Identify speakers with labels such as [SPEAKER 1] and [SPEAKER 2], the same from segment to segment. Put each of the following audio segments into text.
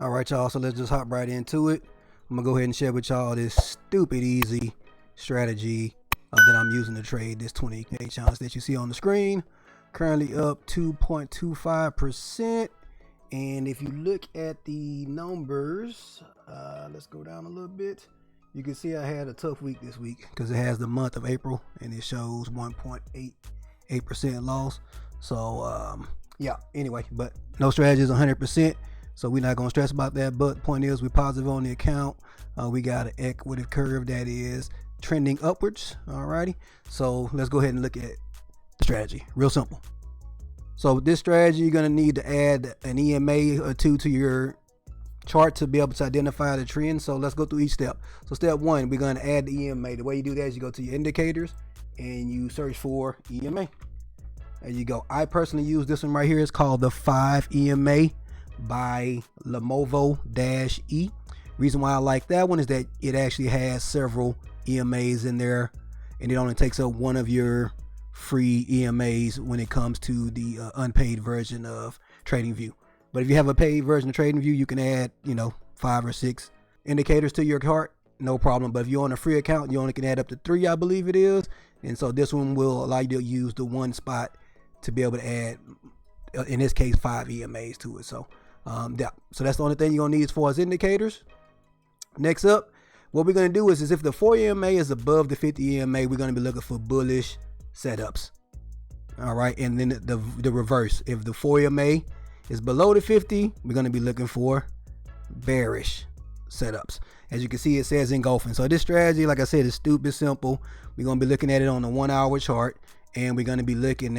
[SPEAKER 1] All right, y'all, so let's just hop right into it. I'm gonna go ahead and share with y'all this stupid easy strategy that I'm using to trade this 20K challenge that you see on the screen. Currently up 2.25%. And if you look at the numbers, let's go down a little bit. You can see I had a tough week this week because it has the month of April and it shows 1.88% loss. So yeah, anyway, but no strategy is 100%. So we're not going to stress about that. But the point is, we're positive on the account. We got an equity curve that is trending upwards. Alrighty. So let's go ahead and look at the strategy. Real simple. So with this strategy, you're going to need to add an EMA or two to your chart to be able to identify the trend. So let's go through each step. So step one, we're going to add the EMA. The way you do that is you go to your indicators and you search for EMA. There you go. I personally use this one right here. It's called the 5 EMA by Lenovo-E. Reason why I like that one is that it actually has several EMAs in there, and it only takes up one of your free EMAs when it comes to the unpaid version of TradingView. But if you have a paid version of TradingView, you can add 5 or 6 indicators to your chart, no problem. But if you're on a free account, you only can add up to 3, I believe it is. And so this one will allow you to use the one spot to be able to add, in this case, 5 EMAs to it. So yeah, so that's the only thing you're gonna need as far as indicators. Next up, what we're gonna do is if the 4 EMA is above the 50 EMA, we're gonna be looking for bullish setups. All right, and then the reverse, if the 4 EMA is below the 50, we're gonna be looking for bearish setups. As you can see, it says engulfing. So this strategy, like I said, is stupid simple. We're gonna be looking at it on the 1 hour chart, and we're gonna be looking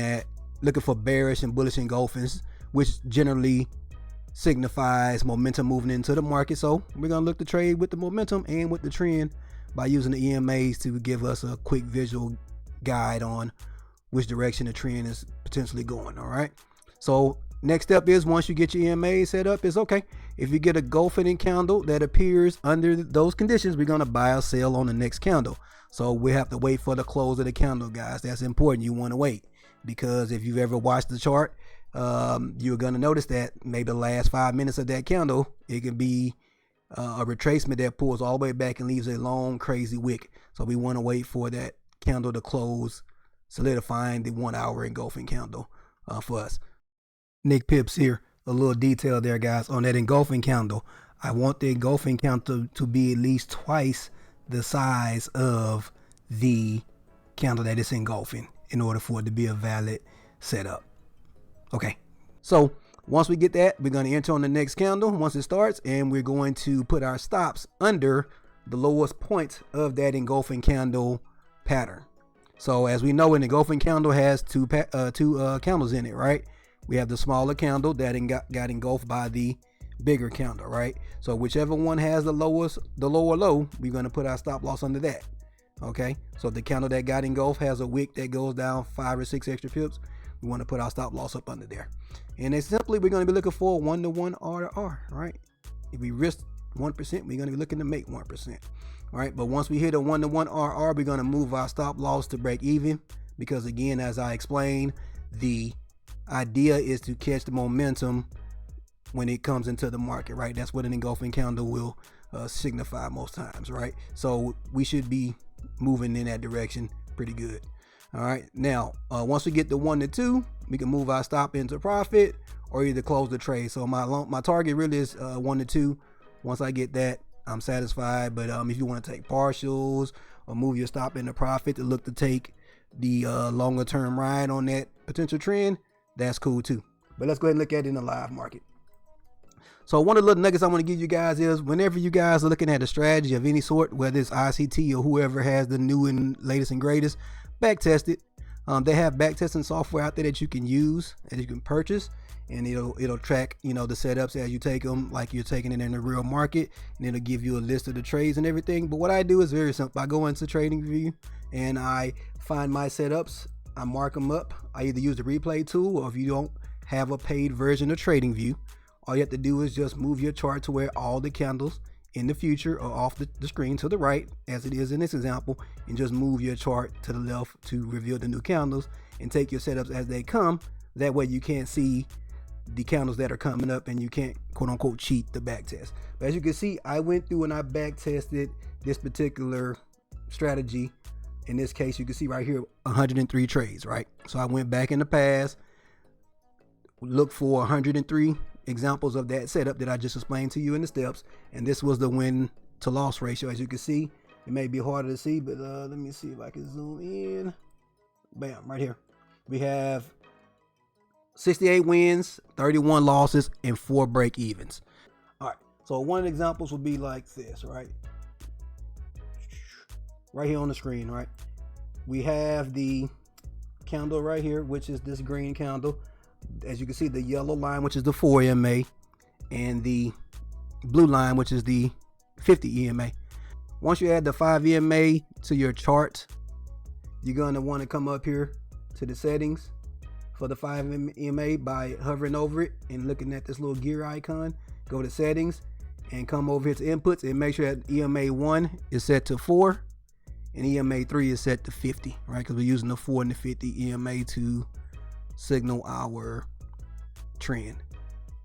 [SPEAKER 1] for bearish and bullish engulfings, which generally signifies momentum moving into the market. So we're gonna look to trade with the momentum and with the trend by using the EMAs to give us a quick visual guide on which direction the trend is potentially going. All right, so next step is, once you get your EMA set up, is okay, if you get a golfing candle that appears under those conditions, we're gonna buy or sell on the next candle. So we have to wait for the close of the candle, guys. That's important. You want to wait, because if you've ever watched the chart, you're going to notice that maybe the last 5 minutes of that candle, it can be a retracement that pulls all the way back and leaves a long, crazy wick. So we want to wait for that candle to close, solidifying the 1 hour engulfing candle for us. NIC PIPS here. A little detail there, guys, on that engulfing candle. I want the engulfing candle to be at least twice the size of the candle that it's engulfing in order for it to be a valid setup. Okay, so once we get that, we're going to enter on the next candle once it starts, and we're going to put our stops under the lowest point of that engulfing candle pattern. So as we know, an engulfing candle has two candles in it, right? We have the smaller candle that got engulfed by the bigger candle, right? So whichever one has the lower low, we're going to put our stop loss under that. Okay, so if the candle that got engulfed has a wick that goes down 5 or 6 extra pips, we want to put our stop loss up under there. And then simply, we're going to be looking for 1-to-1 R to R, right? If we risk 1%, we're going to be looking to make 1%. All right, but once we hit a 1-to-1 RR, we're going to move our stop loss to break even, because again, as I explained, the idea is to catch the momentum when it comes into the market, right? That's what an engulfing candle will signify most times, right? So we should be moving in that direction pretty good. All right, now once we get to 1 to 2, we can move our stop into profit or either close the trade. So my target really is 1 to 2. Once I get that, I'm satisfied. But if you want to take partials or move your stop into profit to look to take the longer term ride on that potential trend, that's cool too. But let's go ahead and look at it in the live market. So one of the little nuggets I want to give you guys is, whenever you guys are looking at a strategy of any sort, whether it's ICT or whoever has the new and latest and greatest, back test it. They have back testing software out there that you can use, that you can purchase, and it'll track the setups as you take them, like you're taking it in the real market, and it'll give you a list of the trades and everything. But what I do is very simple. I go into TradingView and I find my setups, I mark them up. I either use the replay tool, or if you don't have a paid version of TradingView, all you have to do is just move your chart to where all the candles in the future are off the screen to the right, as it is in this example, and just move your chart to the left to reveal the new candles, and take your setups as they come. That way you can't see the candles that are coming up, and you can't quote unquote cheat the back test. But as you can see, I went through and I back tested this particular strategy. In this case, you can see right here 103 trades, right? So I went back in the past, looked for 103 examples of that setup that I just explained to you in the steps, and this was the win to loss ratio. As you can see, it may be harder to see, but let me see if I can zoom in. Bam, right here we have 68 wins, 31 losses, and 4 break evens. All right, so one of the examples would be like this, right here on the screen, right? We have the candle right here, which is this green candle. As you can see, the yellow line, which is the 4 EMA, and the blue line, which is the 50 EMA. Once you add the 5 EMA to your chart, you're going to want to come up here to the settings for the 5 EMA by hovering over it and looking at this little gear icon. Go to settings and come over here to inputs and make sure that EMA 1 is set to 4 and EMA 3 is set to 50, right? Because we're using the 4 and the 50 EMA to signal our trend.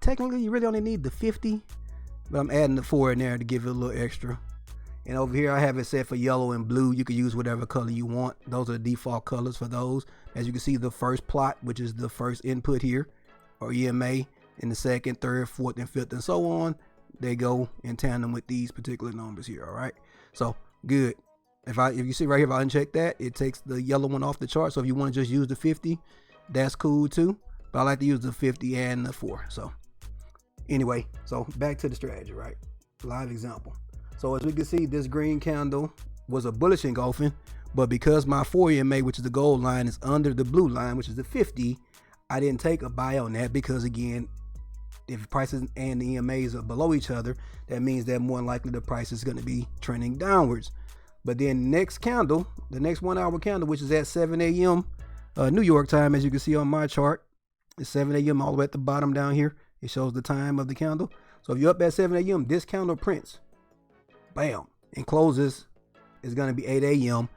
[SPEAKER 1] Technically, you really only need the 50, but I'm adding the 4 in there to give it a little extra. And over here I have it set for yellow and blue. You can use whatever color you want. Those are the default colors for those. As you can see, the first plot, which is the first input here, or EMA, and the second, third, fourth, and fifth, and so on, they go in tandem with these particular numbers here. All right, so good. If you see right here, if I uncheck that, it takes the yellow one off the chart. So if you want to just use the 50, that's cool too, but I like to use the 50 and the 4. So anyway, so back to the strategy, right? Live example. So as we can see, this green candle was a bullish engulfing, but because my 4 EMA, which is the gold line, is under the blue line, which is the 50, I didn't take a buy on that because, again, if prices and the EMAs are below each other, that means that more than likely the price is going to be trending downwards. But then next candle, the next 1 hour candle, which is at 7 a.m. New York time, as you can see on my chart, it's 7 a.m. all the way at the bottom down here. It shows the time of the candle. So if you're up at 7 a.m., this candle prints, bam, and closes is going to be 8 a.m.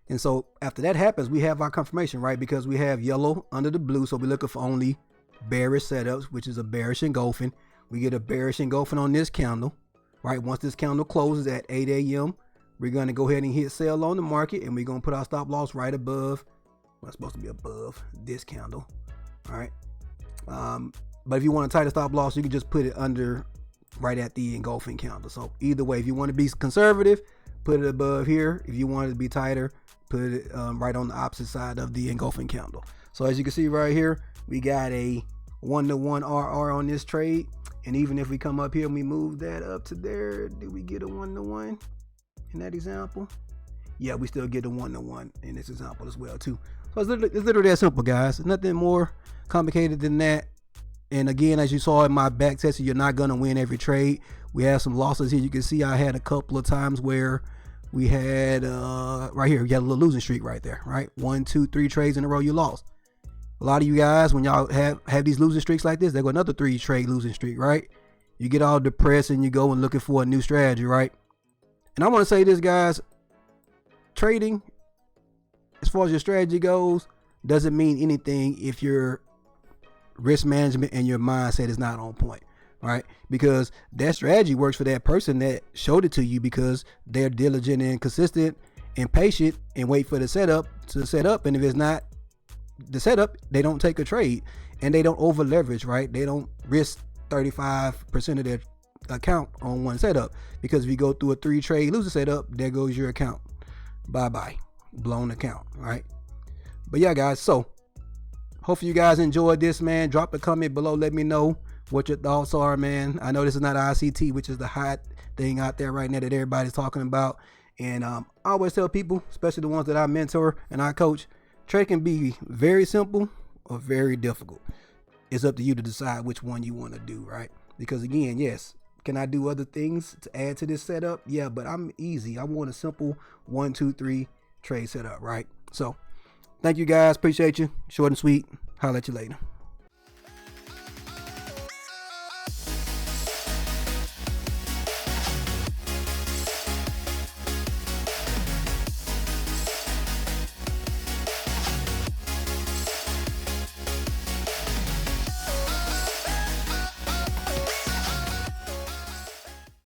[SPEAKER 1] And so after that happens, we have our confirmation, right? Because we have yellow under the blue. So we're looking for only bearish setups, which is a bearish engulfing. We get a bearish engulfing on this candle, right? Once this candle closes at 8 a.m., we're going to go ahead and hit sell on the market, and we're going to put our stop loss right above, well, it's supposed to be above this candle. All right. But if you want a tighter stop loss, you can just put it under right at the engulfing candle. So either way, if you want to be conservative, put it above here. If you want it to be tighter, put it right on the opposite side of the engulfing candle. So as you can see right here, we got a 1-to-1 RR on this trade. And even if we come up here and we move that up to there, do we get a 1-to-1 in that example? Yeah, we still get a 1-to-1 in this example as well too. So it's literally that simple, guys. Nothing more complicated than that. And again, as you saw in my back test, you're not going to win every trade. We have some losses here. You can see I had a couple of times where we had right here, you got a little losing streak right there, right? 1, 2, 3 trades in a row you lost. A lot of you guys, when y'all have these losing streaks like this, they go another 3 trade losing streak, right? You get all depressed and you go and looking for a new strategy, right? And I want to say this, guys, trading, as far as your strategy goes, doesn't mean anything if your risk management and your mindset is not on point, right? Because that strategy works for that person that showed it to you because they're diligent and consistent and patient and wait for the setup to set up. And if it's not the setup, they don't take a trade and they don't over leverage, right? They don't risk 35% of their account on one setup, because if you go through a 3 trade loser setup, there goes your account. Bye-bye, blown account, right? But yeah, guys, so hopefully you guys enjoyed this, man. Drop a comment below. Let me know what your thoughts are, man. I know this is not ICT, which is the hot thing out there right now that everybody's talking about. And I always tell people, especially the ones that I mentor and I coach, trade can be very simple or very difficult. It's up to you to decide which one you want to do, right? Because again, yes, can I do other things to add to this setup? Yeah, but I'm easy. I want a simple 1, 2, 3 trade setup, right? So thank you guys. Appreciate you. Short and sweet. Holla at you later.